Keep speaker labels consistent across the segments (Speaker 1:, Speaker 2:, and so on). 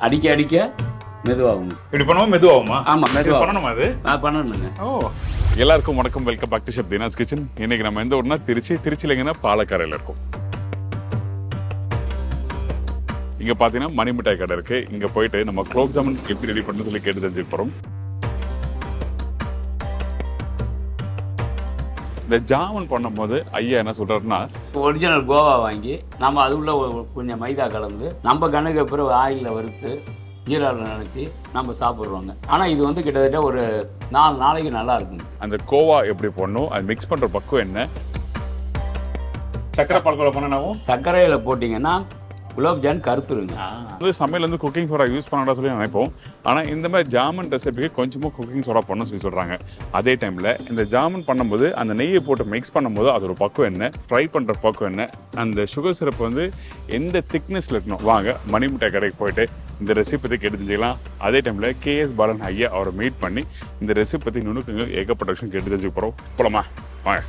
Speaker 1: அடிக்க அடிக்க மெதுவாகும்.
Speaker 2: இப்படி பண்ணுவோம் மெதுவாகுமா?
Speaker 1: ஆமாம், மெதுவாக
Speaker 2: பண்ணணுமா அது?
Speaker 1: பண்ணணுங்க.
Speaker 2: ஓ, எல்லாருக்கும் வணக்கம். Welcome back to chef Deena's kitchen. இன்னைக்கு நம்ம எந்த ஊர்னா திருச்சியில் எங்கன்னா பாலக்காரையில் இருக்கும். இங்க பாத்தீங்கன்னா மணி மிட்டாய் கடை இருக்கு. இங்க போயிட்டு நம்ம குலோப் ஜாமுன் எப்படி ரெடி பண்ணு சொல்லி கேட்டு தெரிஞ்சுக்க போறோம். இந்த ஜாமுன் பண்ணும்போது ஐயா என்ன சொல்றாருன்னா,
Speaker 1: ஒரிஜினல் கோவா வாங்கி நம்ம அது உள்ள கொஞ்சம் மைதா கலந்து நம்ம கணக்கு அப்புறம் ஆயிலில் வறுத்து ஜீராவில் நினச்சி நம்ம சாப்பிட்றோங்க. ஆனால் இது வந்து கிட்டத்தட்ட ஒரு 4 நாளைக்கு நல்லா இருக்குங்க.
Speaker 2: அந்த கோவா எப்படி போடணும், அது மிக்ஸ் பண்ற பக்குவம் என்ன, சக்கரை பால்கோவா பண்ணனாவும்
Speaker 1: சர்க்கரையில் போட்டிங்கன்னா குலோப்ஜான் கருத்துருங்க.
Speaker 2: சமையல் வந்து குக்கிங் சோடா யூஸ் பண்ணாத சொல்லி நினைப்போம். ஆனால் இந்த மாதிரி ஜாமுன் ரெசிபிக்கு கொஞ்சமாக குக்கிங் சோடா பண்ணணும்னு சொல்லி சொல்கிறாங்க. அதே டைமில் இந்த ஜாமுன் பண்ணும்போது அந்த நெய்யை போட்டு மிக்ஸ் பண்ணும்போது அதோட பக்குவம் என்ன, ஃப்ரை பண்ணுற பக்குவம் என்ன, அந்த சுகர் சிரப் வந்து எந்த திக்னஸில் இருக்கணும். வாங்க மணி மிட்டாய் கடைக்கு போயிட்டு இந்த ரெசிபி பற்றி கேட்டு தெரிஞ்சுக்கலாம். அதே டைமில் கேஎஸ் பாலன் ஐயா அவரை மீட் பண்ணி இந்த ரெசிபி பற்றி நுணுக்குங்க ஏகப்பட்ட விஷயம் கேட்டு தெரிஞ்சுக்க போகிறோம். போலாமா? வாங்க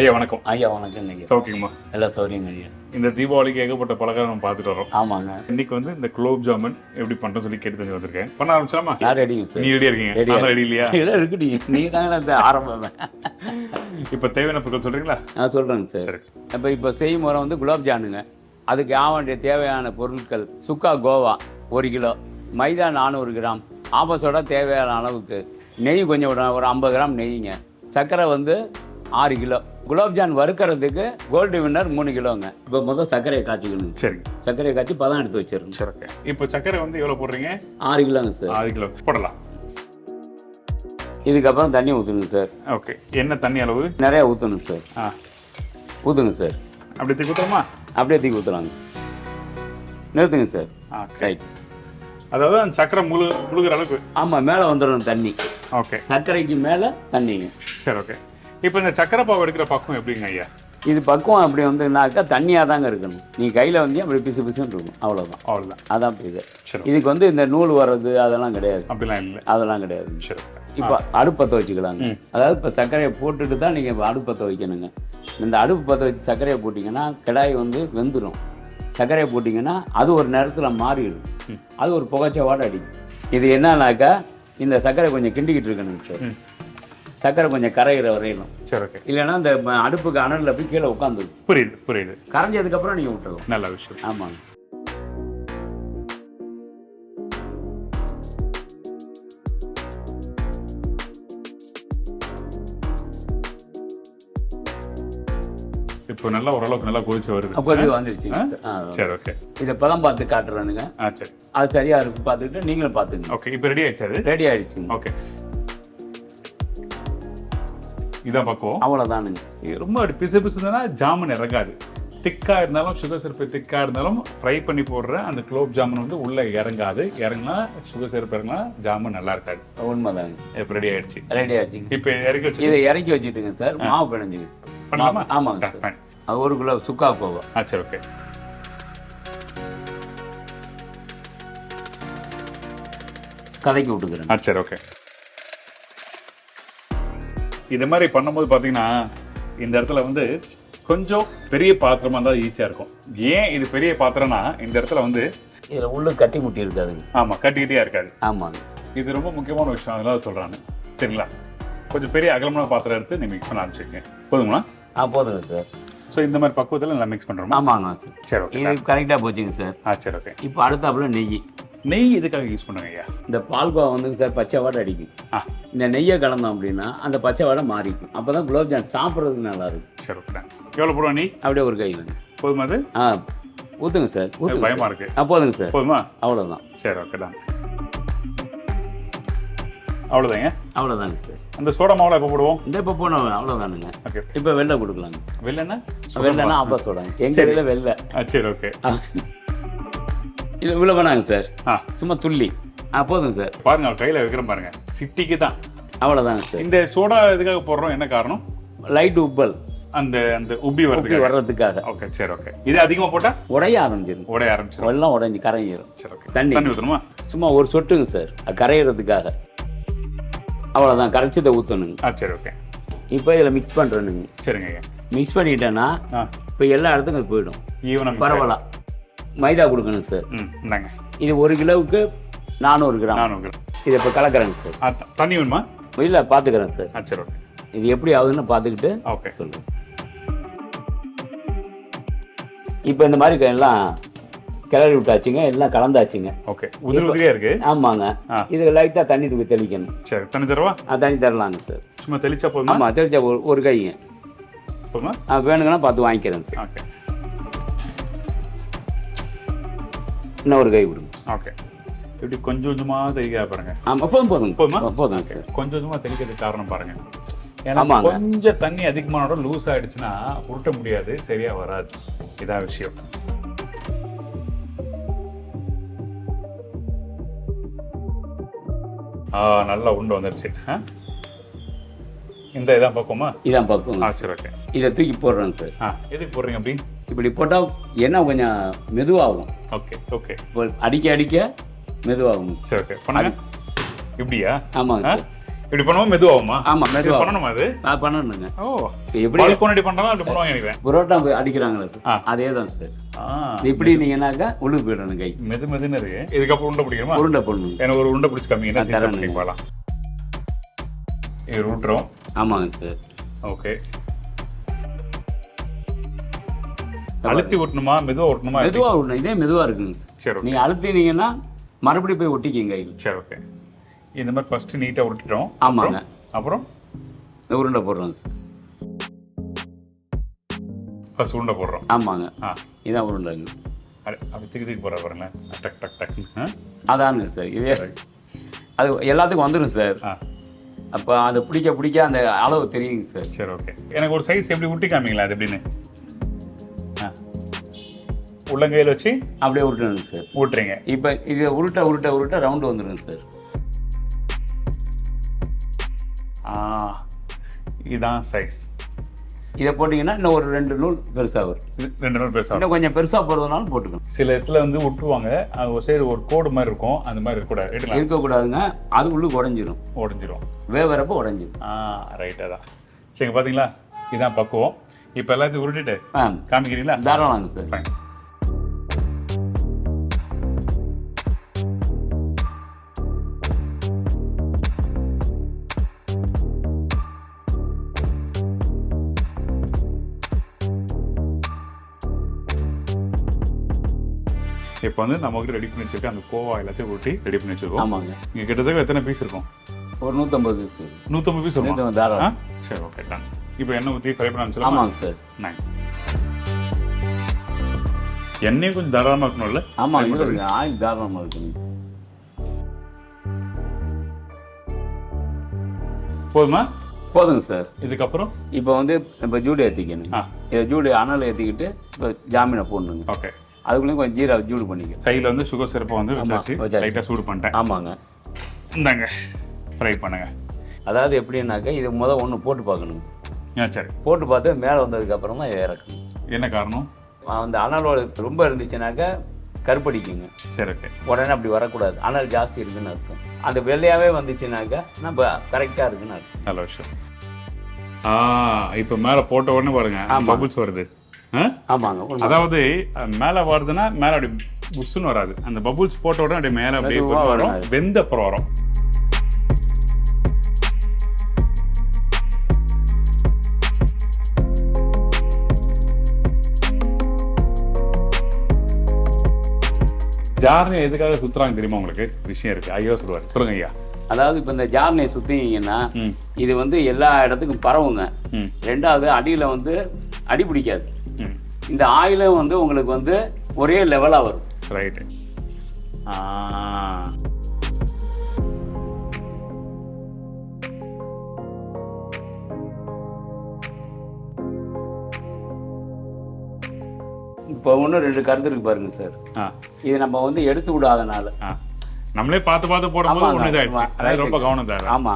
Speaker 2: ஐயா. வணக்கம்.
Speaker 1: ஐயா வணக்கம். இன்னைக்கு
Speaker 2: சௌக்கியமா?
Speaker 1: எல்லாம் சௌரியங்க ஐயா.
Speaker 2: இந்த தீபாவளிக்கு ஏகப்பட்ட பலகாரம் நம்ம பார்த்துட்டு வரோம்.
Speaker 1: ஆமாங்க.
Speaker 2: இன்னைக்கு வந்து இந்த குலோப் ஜாமுன் எப்படி பண்றோம் சொல்லி கேட்டு தெரிஞ்சு வந்திருக்கேன். பண்ண ஆரம்பிச்சலாமா?
Speaker 1: நான் ரெடிங்க சார்.
Speaker 2: நீ ரெடியா இருக்கீங்க? நான் ரெடி இல்லையா?
Speaker 1: இருக்கு. நீங்க தாங்க ஆரம்பம்.
Speaker 2: இப்போ தேவையான பொருட்கள் சொல்றீங்களா?
Speaker 1: நான் சொல்றேங்க சார். இப்போ செய்யும் முறை வந்து குலோப்ஜானுங்க. அதுக்கு ஆவண்டிய தேவையான பொருட்கள்: சுக்கா கோவா 1 கிலோ, மைதா 400 கிராம், ஆப்பசோடா தேவையான அளவுக்கு, நெய் கொஞ்சம் ஒரு 50 கிராம் நெய்யுங்க, சர்க்கரை வந்து 6 கிலோ, குலோப்ஜான் வறுக்கிறதுக்கு கோல்டு வின்னர் 3 கிலோங்க. இப்போ முதல் சர்க்கரையை காய்ச்சிக்கணுங்க.
Speaker 2: சரி.
Speaker 1: சர்க்கரையை காய்ச்சி பதம் எடுத்து வச்சிடணும்.
Speaker 2: சரி, ஓகே. இப்போ சர்க்கரை வந்து எவ்வளோ போடுறீங்க? 6
Speaker 1: கிலோங்க சார்.
Speaker 2: 6 கிலோ போடலாம்.
Speaker 1: இதுக்கப்புறம் தண்ணி ஊற்றணுங்க சார்.
Speaker 2: ஓகே. என்ன தண்ணி அளவு?
Speaker 1: நிறையா ஊற்றணும் சார். ஊற்றுங்க சார்.
Speaker 2: அப்படியே தூக்கி ஊற்றுமா?
Speaker 1: அப்படியே தூக்கி ஊற்றலாங்க சார். நிறுத்துங்க சார். ரைட்.
Speaker 2: அதாவது அந்த சர்க்கரை முழுகிற அளவுக்கு? ஆமாம்,
Speaker 1: மேலே வந்துடணும் தண்ணி.
Speaker 2: ஓகே.
Speaker 1: சர்க்கரைக்கு மேலே தண்ணிங்க.
Speaker 2: சரி, ஓகே. இப்போ இந்த சக்கரை பாவு எடுக்கிற பக்குவம் எப்படிங்க ஐயா?
Speaker 1: இது பக்குவம் அப்படி வந்துனாக்கா தண்ணியாக தாங்க இருக்கணும். நீங்கள் கையில் வந்து அப்படி பிசு பிசுன்னு இருக்கும். அவ்வளோதான். அதான் இது. இதுக்கு வந்து இந்த நூல் வர்றது அதெல்லாம் கிடையாது.
Speaker 2: அப்படிலாம் இல்லை.
Speaker 1: அதெல்லாம் கிடையாது.
Speaker 2: சரி.
Speaker 1: இப்போ அடுப்பு பற்ற வச்சுக்கலாங்க. அதாவது இப்போ சர்க்கரையை போட்டுட்டு தான் நீங்கள் அடுப்பு பற்ற வைக்கணுங்க. இந்த அடுப்பு பற்ற வச்சு சர்க்கரையை போட்டிங்கன்னா கடாய் வந்து வெந்துடும். சர்க்கரையை போட்டிங்கன்னா அது ஒரு நேரத்தில் மாறிடும். அது ஒரு புகைச்சவாடை அடிக்கும். இது என்னன்னாக்கா இந்த சர்க்கரை கொஞ்சம் கிண்டிக்கிட்டு இருக்கணுங்க சார். சர்க்கரை கொஞ்சம் கரையிற வரையிலும்.
Speaker 2: சரி, ஓகே.
Speaker 1: இல்லைன்னா இந்த அடுப்புக்கு அனலில் போய் கீழே உட்காந்துடும்.
Speaker 2: புரியுது.
Speaker 1: கரைஞ்சதுக்கப்புறம் நீங்கள் விட்டுருவோம்.
Speaker 2: நல்ல விஷயம்.
Speaker 1: ஆமாங்க.
Speaker 2: இப்போ நல்லா ஓரளவுக்கு நல்லா கொதிச்சு வருது.
Speaker 1: கொதிச்சு வந்துருச்சுங்க.
Speaker 2: சரி, ஓகே.
Speaker 1: இதை பதம் பார்த்து காட்டுறானுங்க.
Speaker 2: சரி.
Speaker 1: அது சரியாக இருக்கு பார்த்துட்டு நீங்களும் பார்த்துங்க.
Speaker 2: ஓகே. இப்போ ரெடி ஆயிடுச்சு. அது
Speaker 1: ரெடி ஆயிடுச்சுங்க.
Speaker 2: ஓகே. இதான் பக்குவம்.
Speaker 1: அவ்வளோதானுங்க.
Speaker 2: ரொம்ப பிசு பிசுனா ஜாமுன் இறங்காது. திக்காக இருந்தாலும் சுகர் சிரப்பு திக்காக இருந்தாலும் ஃப்ரை பண்ணி போடுற அந்த குலோப் ஜாமுன் வந்து உள்ளே இறங்காது. இறங்கினா சுகர் சிரப்பு இறங்கினா ஜாமுன் நல்லா இருக்காது.
Speaker 1: உண்மைதாங்க.
Speaker 2: இப்போ ரெடி ஆயிடுச்சு.
Speaker 1: ரெடி ஆயிடுச்சுங்க.
Speaker 2: இப்போ இறக்கி வச்சு
Speaker 1: இதை இறக்கி வச்சுட்டுங்க சார். மாவு பிணைஞ்சுங்க சார்.
Speaker 2: பண்ணலாமா?
Speaker 1: ஆமாங்க சார். அது 1 கிலோ சுக்கா கோவா.
Speaker 2: சரி, ஓகே.
Speaker 1: கதைக்கு விட்டுக்கிறேன்.
Speaker 2: சரி, ஓகே. இது மாதிரி பண்ணும்போது பார்த்தீங்கன்னா இந்த இடத்துல வந்து கொஞ்சம் பெரிய பாத்திரமாக இருந்தால் ஈஸியாக இருக்கும். ஏன் இது பெரிய பாத்திரம்னா இந்த இடத்துல வந்து
Speaker 1: இதில் உள்ள கட்டி முட்டி இருக்காதுங்க.
Speaker 2: ஆமாம், கட்டிக்கிட்டே இருக்காது.
Speaker 1: ஆமாங்க.
Speaker 2: இது ரொம்ப முக்கியமான விஷயம். அதனால சொல்கிறாங்க. சரிங்களா? கொஞ்சம் பெரிய அகலமான பாத்திரம் எடுத்து நீங்கள் மிக்ஸ் பண்ண ஆரம்பிச்சிங்க. போதுங்களா?
Speaker 1: போதுங்க சார்.
Speaker 2: ஸோ இந்த மாதிரி பக்குவத்தில் நல்லா மிக்ஸ் பண்ணுறோமா?
Speaker 1: ஆமாங்க சார்.
Speaker 2: சரி, ஓகே.
Speaker 1: இது கரெக்டாக போச்சுங்க சார்.
Speaker 2: சரி, ஓகே.
Speaker 1: இப்போ அடுத்தாப்புல நெய்
Speaker 2: எதுக்காக யூஸ் பண்ணுங்க ஐயா?
Speaker 1: இந்த பால்கோவா வந்துங்க சார் பச்சை வாடை அடிக்கும். இந்த நெய்யை கலந்தோம் அப்படின்னா அந்த பச்சை வாடை மாறிக்கும். அப்போ தான் குலோப்ஜான் சாப்பிட்றதுக்கு நல்லா இருக்கும்.
Speaker 2: சரி, ஓகே. எவ்வளோ போடுவா நீ?
Speaker 1: அப்படியே ஒரு கை வந்து
Speaker 2: போதுமா? அது
Speaker 1: ஊற்றுங்க சார்.
Speaker 2: பயமா இருக்கு.
Speaker 1: போதுங்க சார்.
Speaker 2: போதுமா?
Speaker 1: அவ்வளோதான்.
Speaker 2: சரி, ஓகே தான். அவ்வளோதாங்க.
Speaker 1: அவ்வளோதாங்க சார்.
Speaker 2: அந்த சோடா மாவுல எப்போ போடுவோம்?
Speaker 1: இப்போ போனோம். அவ்வளோதானுங்க.
Speaker 2: ஓகே.
Speaker 1: இப்போ வெள்ளை கொடுக்கலாங்க.
Speaker 2: வெள்ளைன்னா
Speaker 1: அப்பா சோடாங்க. எங்கள் இதில் வெள்ளை.
Speaker 2: சரி, ஓகே.
Speaker 1: இது இவ்வளோ வேணாங்க சார். சும்மா துள்ளி. போதுங்க சார்.
Speaker 2: பாருங்க, கையில் வைக்கிறேன் பாருங்க. சிட்டிக்கு தான்.
Speaker 1: அவ்வளோதாங்க சார்.
Speaker 2: இந்த சோடா எதுக்காக போடுறோம்? என்ன காரணம்?
Speaker 1: லைட் உப்பல்
Speaker 2: அந்த அந்த உப்பி
Speaker 1: வர்றதுக்காக.
Speaker 2: ஓகே, சரி, ஓகே. இது அதிகமாக போட்டால்
Speaker 1: உடைய ஆரம்பிச்சிடும். எல்லாம் உடைஞ்சு கரைஞ்சிடும்.
Speaker 2: சரி, ஓகே.
Speaker 1: தண்ணி
Speaker 2: ஊற்றணுமா?
Speaker 1: சும்மா ஒரு சொட்டுங்க சார், கரையிறதுக்காக. அவ்வளோதான். கரைச்சதை ஊற்றணுங்க.
Speaker 2: சரி, ஓகே.
Speaker 1: இப்போ இதில் மிக்ஸ் பண்ணுறேனுங்க.
Speaker 2: சரிங்க ஐயா.
Speaker 1: மிக்ஸ் பண்ணிட்டேன்னா இப்போ எல்லா இடத்துக்கும் அது போயிடும்.
Speaker 2: ஈவனாக
Speaker 1: பரவாயில்ல. மைதா கொடுக்கணும் சார்.
Speaker 2: இந்தாங்க.
Speaker 1: இது 1 கிலோவுக்கு 400 கிராம்.
Speaker 2: 400 கிராம்.
Speaker 1: இதை இப்போ கலக்கிறேங்க சார்.
Speaker 2: தண்ணி வேணுமா?
Speaker 1: இல்லை பார்த்துக்கிறேன் சார்.
Speaker 2: சரி ஓகே.
Speaker 1: இது எப்படி ஆகுதுன்னு பார்த்துக்கிட்டு
Speaker 2: ஓகே
Speaker 1: சொல்லுங்கள். இப்போ இந்த மாதிரி எல்லாம் கிளறி விட்டாச்சுங்க, எல்லாம் கலந்தாச்சுங்க.
Speaker 2: ஓகே. உதிரியா இருக்கு.
Speaker 1: ஆமாங்க. இது லைட்டாக தண்ணி தூக்கி தெளிக்கணும்.
Speaker 2: சரி தண்ணி தரவா?
Speaker 1: தண்ணி தரலாங்க சார்.
Speaker 2: சும்மா தெளிச்சா போதுமா?
Speaker 1: ஆமாம், தெளிச்சா ஒரு கைங்க
Speaker 2: போதுமா?
Speaker 1: வேணுங்கன்னா பார்த்து வாங்கிக்கிறேன் சார்.
Speaker 2: ஓகே.
Speaker 1: இன்னும் ஒரு கை கொடுங்க.
Speaker 2: ஓகே. இப்படி கொஞ்சம் கொஞ்சமாக தெளிக்க பாருங்க.
Speaker 1: ஆமாம் போதும்
Speaker 2: போதுமா?
Speaker 1: போதும் சார்.
Speaker 2: கொஞ்சம் கொஞ்சமாக தெளிக்கிறதுக்கு காரணம் பாருங்க. ஏன்னா கொஞ்சம் தண்ணி அதிகமானோட லூஸ் ஆயிடுச்சுன்னா உருட்ட முடியாது, சரியா வராது. இதான் விஷயம். நல்லா உண்டு வந்துருச்சு. இந்த இதான் பக்குவமா? இதான் பக்குவம். சரி ஓகே. இதை தூக்கி போடுறேன் சார். எதுக்கு போடுறீங்க அப்படி? இப்படி போட்டால் என்ன கொஞ்சம் மெதுவாகும். Okay okay. அடிக்க அடிக்க மெதுவாகும். சரி ஓகே. பண்ணாங்க இப்படியா? ஆமாங்க. இப்படி பண்ணுவோம் மெதுவாகுமா? ஆமாம் மெதுவாக பண்ணணுமா? அது பண்ணணுங்க. ஓ எப்படி பால்கோனடி பண்ணுறாங்க அப்படி பண்ணுவாங்க நினைக்கிறேன். புரோட்டா அடிக்கிறாங்களா சார்? அதே தான் சார். இப்படி நீங்கன்னாக்கா உள்ளுக்கு போயிடணும் கை. மெதுன்னு இருக்கு. இதுக்கப்புறம் உருண்டை பிடிக்கணுமா? உருண்டை போடணும். எனக்கு ஒரு உருண்டை பிடிச்சி கம்மிங்கன்னா போகலாம். இது விட்டுறோம். ஆமாங்க சார். ஓகே. அழுத்தி ஓட்டணுமா மெதுவாக ஓட்டணுமா? மெதுவாக ஓட்டணும். இதே மெதுவாக இருக்குங்க சார். சரி நீங்கள் அழுத்தினீங்கன்னா மறுபடியும் போய் ஒட்டிக்கிங்க கையில். சரி ஓகே. இந்த மாதிரி ஃபர்ஸ்ட் நீட்டாக உருட்டிட்டோம். ஆமாங்க. அப்புறம் உருண்டை போடுறோம் சார். ஃபர்ஸ்ட் உருண்டை போடுறோம். ஆமாங்க. இதான் உருண்டைங்க. அப்படி தூக்கி போடுற பாருங்களேன். டக் டக் டக். அதானுங்க சார். இதே அது எல்லாத்துக்கும் வந்துடும் சார். அப்போ அதை பிடிக்க அந்த அளவு தெரியுங்க சார். சரி ஓகே. எனக்கு ஒரு சைஸ் எப்படி உருட்டி காமிங்களா? அது எப்படின்னு உள்ளங்கையில் வச்சு அப்படியே உருட்டணுங்க சார். ஊட்டுறீங்க. இப்போ இதை உருட்ட ரவுண்டு வந்துடுங்க சார். இதுதான் சைஸ். இதை போட்டிங்கன்னா இன்னும் ஒரு 2 நூல் பெருசாக வரும். 2 நூல் பெருசாக இன்னும் கொஞ்சம் பெருசாக போடுறதுனாலும் போட்டுக்கணும். சில இடத்துல வந்து விட்டுருவாங்க. அது ஒரு சைடு ஒரு கோடு மாதிரி இருக்கும். அந்த மாதிரி இருக்கக்கூடாதுங்க. அது உள்ளுக்கு உடஞ்சிரும். வேவரப்போ உடஞ்சிரும். ரைட்டாக தான். சரிங்க. பார்த்தீங்களா? இதுதான் பக்குவம். இப்போ எல்லாத்தையும் உருட்டிட்டு காமிக்கிறீங்களா? தாராளமாங்க சார். ஃபைன். இப்போ வந்து நம்ம ரெடி பண்ணி வச்சிருக்கோம். அந்த கோவா எல்லாத்தையும் ஊட்டி ரெடி பண்ணி வச்சிருக்கோம். ஆமாங்க. இங்கே கிட்டத்தட்ட எத்தனை பீஸ் இருக்கும்? ஒரு 150 பீஸ். 150 பீஸ் இருக்கும். தாராளம். சரி ஓகே டன். இப்போ எண்ணெய் ஊற்றி ஃப்ரை பண்ண ஆரம்பிச்சலாம். ஆமாங்க சார். எண்ணெயும் கொஞ்சம் தாராளமாக இருக்கணும்ல? ஆமாம். ஆயில் தாராளமாக இருக்கணும். போதுமா? போதுங்க சார். இதுக்கப்புறம் இப்போ வந்து இப்போ ஜூடு ஏற்றிக்கணும். இதை ஜூடு அனல் ஏற்றிக்கிட்டு இப்போ ஜாமீனை போடணுங்க. ஓகே. அதுக்குள்ளேயும் கொஞ்சம் ஜீரா ஜூடு பண்ணிக்க. சைடில் வந்து சுகர் சிறப்பை வந்து வச்சாச்சு. லைட்டாக சூடு பண்ணிட்டேன். ஆமாங்க. இந்தாங்க ஃப்ரை பண்ணுங்க. அதாவது எப்படின்னாக்கா இது ஒன்று போட்டு பார்க்கணுங்க. சரி. போட்டு பார்த்து மேலே வந்ததுக்கப்புறம் தான் இறக்கணும். என்ன காரணம்? அந்த அனலோட ரொம்ப இருந்துச்சுனாக்கா கருப்படிக்குங்க. சரி ஓகே. உடனே அப்படி வரக்கூடாது. அனல் ஜாஸ்தி இருக்குன்னு அர்த்தம். அந்த வெள்ளையாகவே வந்துச்சுனாக்கா நம்ம கரெக்டாக இருக்குன்னு அர்த்தம். நல்ல விஷயம். இப்போ மேலே போட்ட உடனே பாருங்க பபுள்ஸ் வருது. ஆமாங்க. அதாவது மேலே வருதுன்னா மேலே அப்படி புஷ்ஷுன்னு வராது. அந்த பபுள்ஸ் போட்ட உடனே அப்படியே மேலே அப்படியே வரும். வெந்த அப்புறம் வரும். ஜார்னியை எதுக்காக சுத்துறாங்க தெரியுமா உங்களுக்கு? விஷயம் இருக்கு. ஐயா சொல்லுவார். சொல்லுங்க ஐயா. அதாவது இப்போ இந்த ஜார்னியை சுற்றிங்கன்னா இது வந்து எல்லா இடத்துக்கும் பரவுங்க. ரெண்டாவது அடியில் வந்து அடி பிடிக்காது. இந்த ஆயிலும் வந்து உங்களுக்கு வந்து ஒரே லெவலாக வரும். ரைட்டு. இப்போ ஒன்று 2 கருத்து இருக்கு பாருங்க சார். இது நம்ம வந்து எடுத்து விடாதனால நம்மளே பார்த்து போடும்போது ரொம்ப கவனம் தேவை. ஆமா.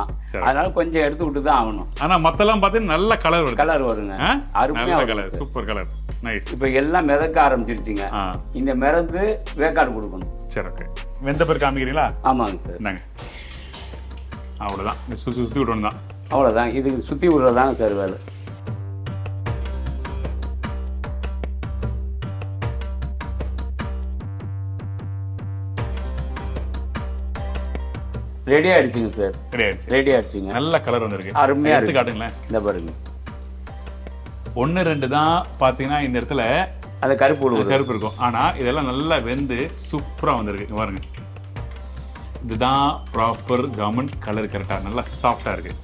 Speaker 2: அதனால கொஞ்சம் எடுத்து விட்டு தான் ஆகணும். ஆனா மத்தெல்லாம் பார்த்தீங்கன்னா நல்ல கலர் வருங்க. அருமையா கலர். Super colour. நைஸ். இப்போ எல்லாம் மிதக்க ஆரம்பிச்சிருச்சுங்க. இந்த மிதந்து வேக்காடு கொடுக்கணும். சரி ஓகே. வெந்த பேர் காமிக்கிறீங்களா? ஆமாங்க சார். இந்தாங்க. அவ்வளோதான். சுற்றி விடணும் தான். அவ்வளோதான். இதுக்கு சுற்றி விடுறதாங்க சார் வேலை.
Speaker 1: ரெடி ஆயிடுச்சுங்க சார்.
Speaker 2: ரெடி ஆயிடுச்சு.
Speaker 1: ரெடி ஆயிடுச்சுங்க.
Speaker 2: நல்ல கலர் வந்துருக்கு.
Speaker 1: அருமையா
Speaker 2: எடுத்து
Speaker 1: இருக்கு.
Speaker 2: காட்டுங்களேன்.
Speaker 1: இந்த பாருங்க.
Speaker 2: 1 2 தான் பார்த்தீங்கன்னா இந்த இடத்துல
Speaker 1: அது கருப்பு விழுவுது.
Speaker 2: கருப்பு இருக்கும். ஆனால் இதெல்லாம் நல்லா வெந்து சூப்பராக வந்திருக்கு. இங்க பாருங்க, இதுதான் ப்ராப்பர் ஜாமுன் கலர். கரெக்டாக நல்லா சாஃப்டாக இருக்கு.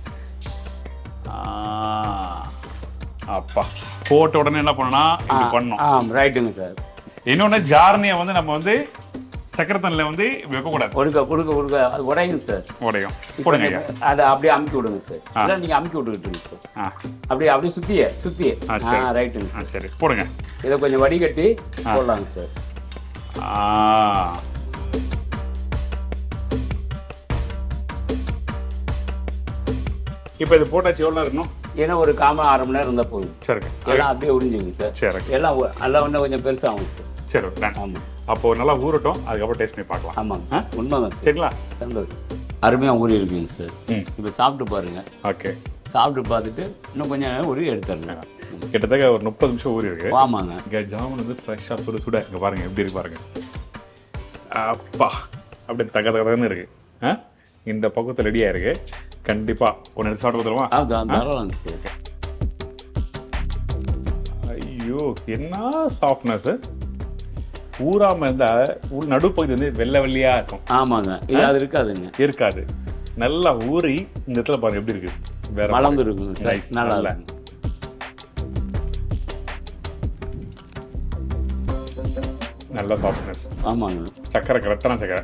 Speaker 2: அப்பா போட்ட உடனே என்ன பண்ணா இது பண்ணோம்.
Speaker 1: ரைட்டுங்க சார்.
Speaker 2: இன்னொன்று ஜார்னியை வந்து நம்ம வந்து சக்கரை தண்ணியில் வந்து வைக்கக்கூடாது.
Speaker 1: கொடுக்க அது உடையும் சார்.
Speaker 2: உடையும். போடுங்க ஐயா.
Speaker 1: அதை அப்படியே அமுக்கி விடுங்க சார். இல்லை நீங்கள் அமுக்கி விட்டுக்கிட்டுங்க சார். அப்படியே சுத்தியே ரைட்டுங்க சார்.
Speaker 2: சரி போடுங்க.
Speaker 1: இதை கொஞ்சம் வடிகட்டி போடலாங்க சார்.
Speaker 2: இப்போ இது போட்டாச்சு எவ்வளோ இருக்கணும்?
Speaker 1: ஏன்னா ஒரு 1/4 மணி நேரம் இருந்தால் போதும்.
Speaker 2: சரி.
Speaker 1: எல்லாம் அப்படியே உறிஞ்சுங்க சார்.
Speaker 2: சரி.
Speaker 1: எல்லாம் இன்னும் கொஞ்சம் பெருசாகும் சார்.
Speaker 2: சரி.
Speaker 1: ஆமாம்.
Speaker 2: அப்போ நல்லா ஊறட்டும், அதுக்கப்புறம் டேஸ்ட் பண்ணி பார்க்கலாம்.
Speaker 1: ஆமாங்க, உண்மைதான்.
Speaker 2: சரிங்களா?
Speaker 1: சந்தோஷம். அருமையாக ஊறி இருக்குங்க சார். இப்போ சாப்பிட்டு பாருங்க.
Speaker 2: ஓகே.
Speaker 1: சாப்பிட்டு பார்த்துட்டு இன்னும் கொஞ்சம் நேரம் ஊறி எடுத்துருங்க.
Speaker 2: கிட்டத்தட்ட ஒரு 30 நிமிஷம் ஊறி இருக்கு.
Speaker 1: ஆமாங்க.
Speaker 2: இங்கே ஜாமுன் வந்து ஃப்ரெஷ்ஷாக சுட இங்கே பாருங்க எப்படி இருக்கு பாருங்க. அப்பா அப்படியே தகதகன்னு இருக்கு. இந்த பக்கத்தில் ரெடியாக இருக்கு. கண்டிப்பாக ஒன்று எடுத்து சாப்பிட்டு கொடுத்துருவோம்.
Speaker 1: சார்.
Speaker 2: ஐயோ என்ன சாஃப்ட்னஸ். ஊறாமல் இருந்தால் நடுப்பகுதி வந்து வெள்ளையாக இருக்கும்.
Speaker 1: ஆமாங்க. இது அது இருக்காதுங்க.
Speaker 2: இருக்காது. நல்லா ஊறி இந்த இடத்துல பாருங்க எப்படி இருக்கு. வேற
Speaker 1: மலர்ந்து இருக்குங்க. நல்லா இல்லை.
Speaker 2: நல்ல சாஃப்ட்னஸ்.
Speaker 1: ஆமாங்க.
Speaker 2: சக்கரை கரெக்டான சக்கரை.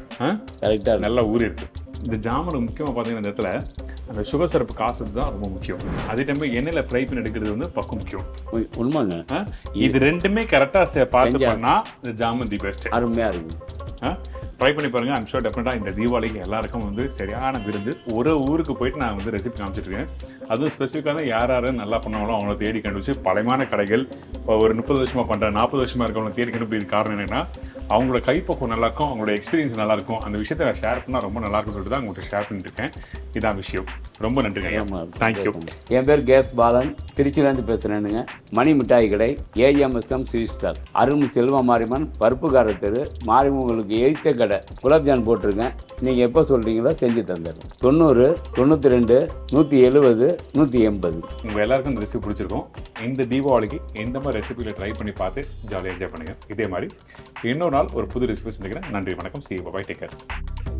Speaker 1: கரெக்டாக
Speaker 2: நல்லா ஊறி இருக்கு. இந்த ஜாமுன் முக்கியமாக பார்த்தீங்கன்னா இந்த இடத்துல அந்த சுகர் சிரப்பு காசுறது தான் ரொம்ப முக்கியம். அதே டைம் எண்ணெயில் ஃப்ரை பண்ணி எடுக்கிறது வந்து பக்கம் முக்கியம்.
Speaker 1: உண்மைங்க.
Speaker 2: இது ரெண்டுமே கரெக்டாக பார்த்து பண்ணால் இந்த ஜாமுன் தி பெஸ்ட்.
Speaker 1: அருமையாக இருக்கும்.
Speaker 2: ட்ரை பண்ணி பாருங்க. ஐம் ஷூர் டெஃபினட்டாக இந்த தீபாவளிக்கு எல்லாருக்கும் வந்து சரியான விருந்து. ஒரு ஊருக்கு போயிட்டு நான் வந்து ரெசிபி காமிச்சிருக்கேன். அதுவும் ஸ்பெசிஃபிக்காக யார் நல்லா பண்ணுவாங்களோ அவங்கள தேடி கண்டுபிடிச்சு பழமையான கடைகள் ஒரு 30 வருஷமாக பண்ணுற 40 வருஷமாக இருக்கவங்களை தேடி கண்டுபிடிக்க காரணம் என்னென்னா அவங்களோட கைப்பக்குவம் நல்லாயிருக்கும், அவங்களோட எக்ஸ்பீரியன்ஸ் நல்லாயிருக்கும். அந்த விஷயத்தை நான் ஷேர் பண்ணால் ரொம்ப நல்லாயிருக்குன்னு சொல்லிட்டு தான் உங்கள்கிட்ட ஷேர் பண்ணிட்டு இருக்கேன். இதான் விஷயம். ரொம்ப நன்றிங்க. தேங்க்யூ.
Speaker 1: என் பேர் கேஸ் பாலன், திருச்சியிலேருந்து பேசுகிறேனுங்க. மணி மிட்டாய் கடை, AMSM ஸ்வீட் ஸ்டால், அருண் செல்வ மாரியம்மன், பருப்புக்கார தெரு, மாரியம்மங்களுக்கு எய்த்த கடை. குலாப்ஜான் போட்டிருக்கேன். நீங்கள் எப்போ சொல்கிறீங்களோ செஞ்சு தந்துடுறேன். 90 92 170 180.
Speaker 2: உங்கள் எல்லாருக்கும் இந்த ரெசிபி பிடிச்சிருக்கும். இந்த தீபாவளிக்கு இந்த மாதிரி ரெசிபியில் ட்ரை பண்ணி பார்த்து ஜாலியாக என்ஜாய் பண்ணுங்கள். இதே மாதிரி இன்னொரு நாள் ஒரு புது ரெசிபி செஞ்சுக்கிறேன். நன்றி, வணக்கம். See you. Bye. Take care.